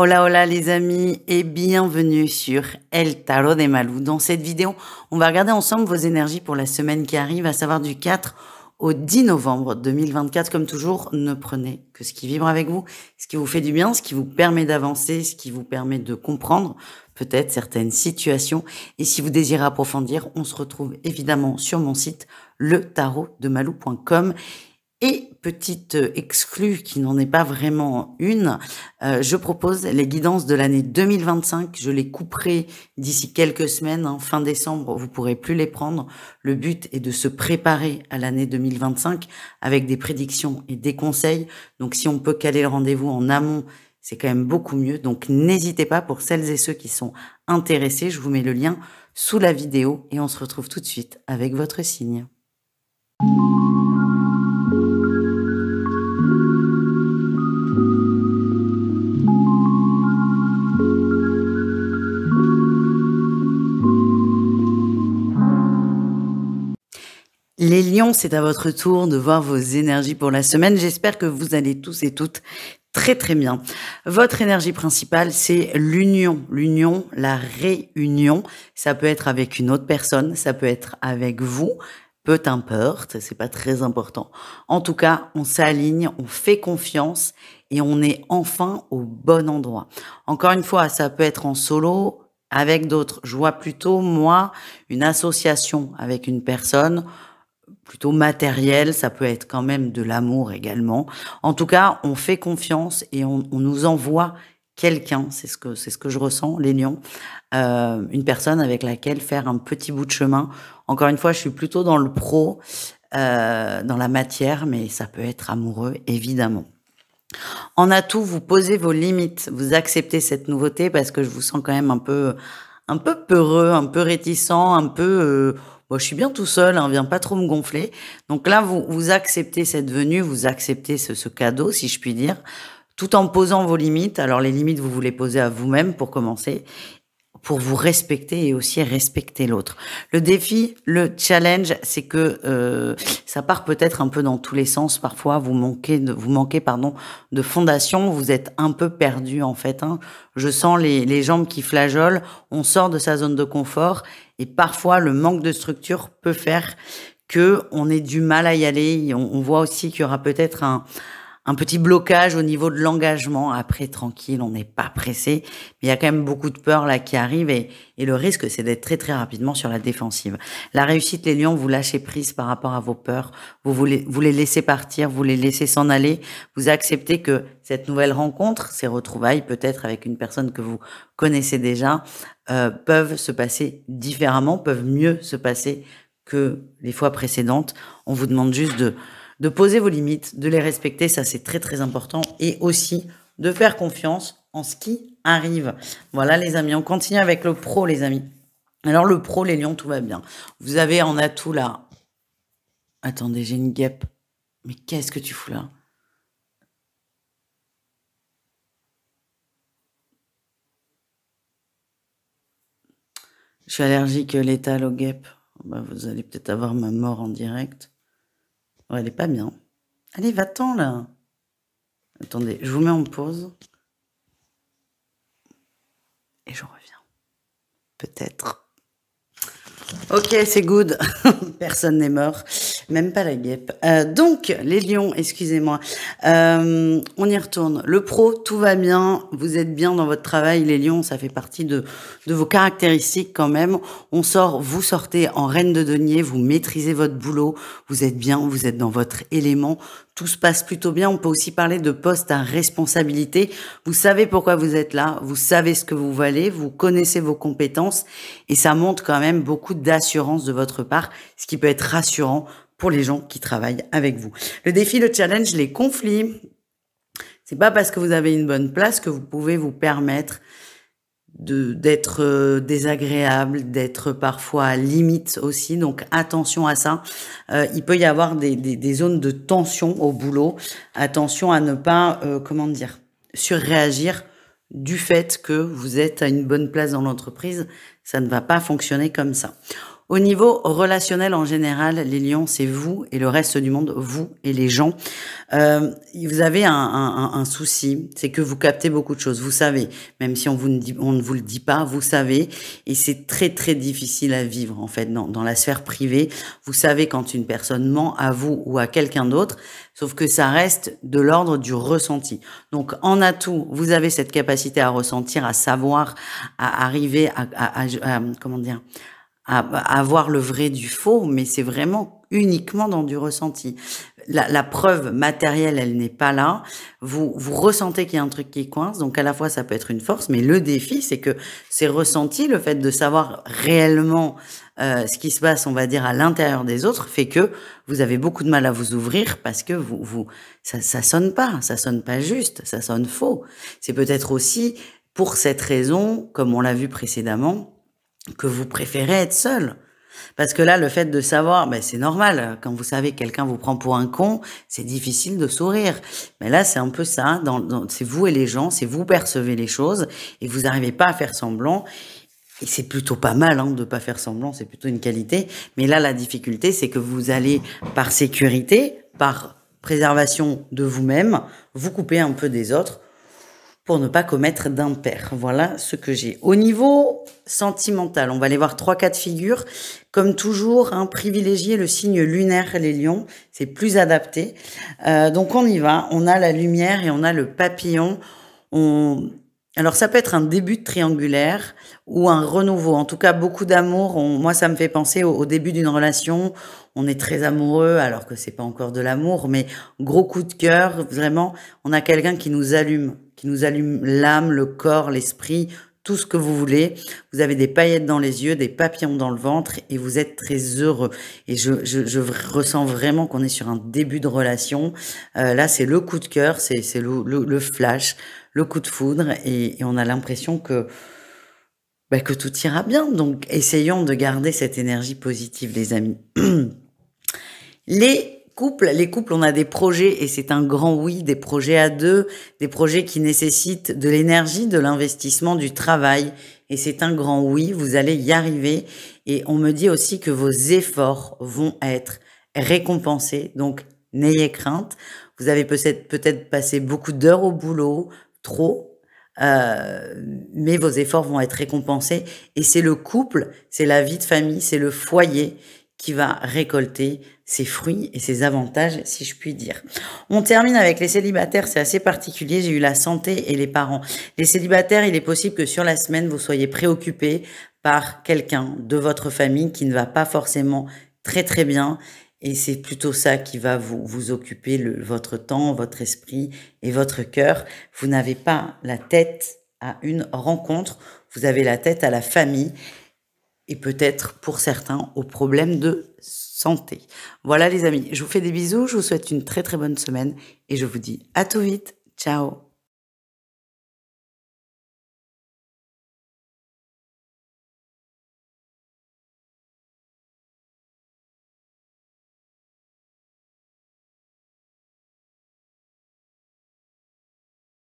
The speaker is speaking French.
Hola hola les amis et bienvenue sur El Tarot de Malou. Dans cette vidéo, on va regarder ensemble vos énergies pour la semaine qui arrive, à savoir du 4 au 10 novembre 2024. Comme toujours, ne prenez que ce qui vibre avec vous, ce qui vous fait du bien, ce qui vous permet d'avancer, ce qui vous permet de comprendre peut-être certaines situations. Et si vous désirez approfondir, on se retrouve évidemment sur mon site letarotdemalou.com. Et petite exclue qui n'en est pas vraiment une, je propose les guidances de l'année 2025. Je les couperai d'ici quelques semaines, hein, fin décembre, vous pourrez plus les prendre. Le but est de se préparer à l'année 2025 avec des prédictions et des conseils. Donc si on peut caler le rendez-vous en amont, c'est quand même beaucoup mieux. Donc n'hésitez pas, pour celles et ceux qui sont intéressés, je vous mets le lien sous la vidéo et on se retrouve tout de suite avec votre signe. Les lions, c'est à votre tour de voir vos énergies pour la semaine. J'espère que vous allez tous et toutes très très bien. Votre énergie principale, c'est l'union. L'union, la réunion. Ça peut être avec une autre personne, ça peut être avec vous. Peu importe, c'est pas très important. En tout cas, on s'aligne, on fait confiance et on est enfin au bon endroit. Encore une fois, ça peut être en solo, avec d'autres. Je vois plutôt, moi, une association avec une personne plutôt matériel, ça peut être quand même de l'amour également. En tout cas, on fait confiance et on nous envoie quelqu'un, c'est ce que je ressens, les lions, une personne avec laquelle faire un petit bout de chemin. Encore une fois, je suis plutôt dans le pro, dans la matière, mais ça peut être amoureux, évidemment. En atout, vous posez vos limites, vous acceptez cette nouveauté parce que je vous sens quand même un peu peureux, un peu réticent, un peu bon, je suis bien tout seul, hein, viens pas trop me gonfler. Donc là, vous acceptez cette venue, vous acceptez ce cadeau, si je puis dire, tout en posant vos limites. Alors les limites, vous les posez à vous-même pour commencer, pour vous respecter et aussi respecter l'autre. Le défi, le challenge, c'est que ça part peut-être un peu dans tous les sens. Parfois, vous manquez de fondation. Vous êtes un peu perdu en fait. Hein. Je sens les jambes qui flageolent. On sort de sa zone de confort et parfois le manque de structure peut faire que on ait du mal à y aller. On voit aussi qu'il y aura peut-être un petit blocage au niveau de l'engagement. Après, tranquille, on n'est pas pressé. Mais il y a quand même beaucoup de peur là qui arrive et le risque, c'est d'être très très rapidement sur la défensive. La réussite, les lions, vous lâchez prise par rapport à vos peurs. Vous les laissez partir, vous les laissez s'en aller. Vous acceptez que cette nouvelle rencontre, ces retrouvailles, peut-être avec une personne que vous connaissez déjà, peuvent se passer différemment, peuvent mieux se passer que les fois précédentes. On vous demande juste de poser vos limites, de les respecter, ça c'est très très important, et aussi de faire confiance en ce qui arrive. Voilà les amis, on continue avec le pro les amis. Alors le pro, les lions, tout va bien. Vous avez en atout là... Attendez, j'ai une guêpe. Mais qu'est-ce que tu fous là? Je suis allergique létale aux guêpes. Bah, vous allez peut-être avoir ma mort en direct. Ouais, elle est pas bien. Allez, va-t'en là. Attendez, je vous mets en pause. Et je reviens. Peut-être. Ok, c'est good. Personne n'est mort. Même pas la guêpe. Donc, les lions, excusez-moi. On y retourne. Le pro, tout va bien. Vous êtes bien dans votre travail. Les lions, ça fait partie de vos caractéristiques quand même. Vous sortez en reine de denier. Vous maîtrisez votre boulot. Vous êtes bien. Vous êtes dans votre élément. Tout se passe plutôt bien. On peut aussi parler de poste à responsabilité. Vous savez pourquoi vous êtes là. Vous savez ce que vous valez. Vous connaissez vos compétences. Et ça montre quand même beaucoup d'assurance de votre part, ce qui peut être rassurant pour les gens qui travaillent avec vous. Le défi, le challenge, les conflits. C'est pas parce que vous avez une bonne place que vous pouvez vous permettre d'être désagréable, d'être parfois à limite aussi. Donc attention à ça. Il peut y avoir des zones de tension au boulot. Attention à ne pas, surréagir du fait que vous êtes à une bonne place dans l'entreprise. Ça ne va pas fonctionner comme ça. Au niveau relationnel en général, les lions, c'est vous et le reste du monde, vous et les gens. Vous avez un souci, c'est que vous captez beaucoup de choses. Vous savez, même si on ne vous le dit pas, vous savez, et c'est très très difficile à vivre en fait dans la sphère privée. Vous savez quand une personne ment à vous ou à quelqu'un d'autre, sauf que ça reste de l'ordre du ressenti. Donc en atout, vous avez cette capacité à ressentir, à savoir, à arriver comment dire, à voir le vrai du faux, mais c'est vraiment uniquement dans du ressenti. La preuve matérielle, elle n'est pas là. Vous ressentez qu'il y a un truc qui coince, donc à la fois ça peut être une force, mais le défi, c'est que c'est ressenti, le fait de savoir réellement ce qui se passe, on va dire, à l'intérieur des autres, fait que vous avez beaucoup de mal à vous ouvrir parce que ça sonne pas juste, ça sonne faux. C'est peut-être aussi pour cette raison, comme on l'a vu précédemment, que vous préférez être seul. Parce que là, le fait de savoir, ben, c'est normal. Quand vous savez que quelqu'un vous prend pour un con, c'est difficile de sourire. Mais là, c'est un peu ça. C'est vous et les gens, c'est vous percevez les choses et vous n'arrivez pas à faire semblant. Et c'est plutôt pas mal de pas faire semblant, c'est plutôt une qualité. Mais là, la difficulté, c'est que vous allez, par sécurité, par préservation de vous-même, vous couper un peu des autres pour ne pas commettre d'impair. Voilà ce que j'ai. Au niveau sentimental, on va aller voir 3 cas de figure. Comme toujours, privilégier le signe lunaire, les lions, c'est plus adapté. Donc on y va, on a la lumière et on a le papillon. Alors ça peut être un début de triangulaire ou un renouveau. En tout cas, beaucoup d'amour. Moi, ça me fait penser au début d'une relation. On est très amoureux, alors que c'est pas encore de l'amour, mais gros coup de cœur. Vraiment, on a quelqu'un qui nous allume l'âme, le corps, l'esprit, tout ce que vous voulez. Vous avez des paillettes dans les yeux, des papillons dans le ventre et vous êtes très heureux. Et je ressens vraiment qu'on est sur un début de relation. Là, c'est le coup de cœur, c'est le flash, le coup de foudre et on a l'impression que tout ira bien. Donc, essayons de garder cette énergie positive, les amis. Les couples, on a des projets et c'est un grand oui, des projets à deux, des projets qui nécessitent de l'énergie, de l'investissement, du travail. Et c'est un grand oui, vous allez y arriver. Et on me dit aussi que vos efforts vont être récompensés. Donc, n'ayez crainte. Vous avez peut-être passé beaucoup d'heures au boulot, trop. Mais vos efforts vont être récompensés. Et c'est le couple, c'est la vie de famille, c'est le foyer qui va récolter ses fruits et ses avantages, si je puis dire. On termine avec les célibataires, c'est assez particulier, j'ai eu la santé et les parents. Les célibataires, il est possible que sur la semaine, vous soyez préoccupés par quelqu'un de votre famille qui ne va pas forcément très très bien, et c'est plutôt ça qui va vous occuper votre temps, votre esprit et votre cœur. Vous n'avez pas la tête à une rencontre, vous avez la tête à la famille, et peut-être pour certains aux problèmes de santé. Voilà les amis, je vous fais des bisous, je vous souhaite une très très bonne semaine et je vous dis à tout vite. Ciao.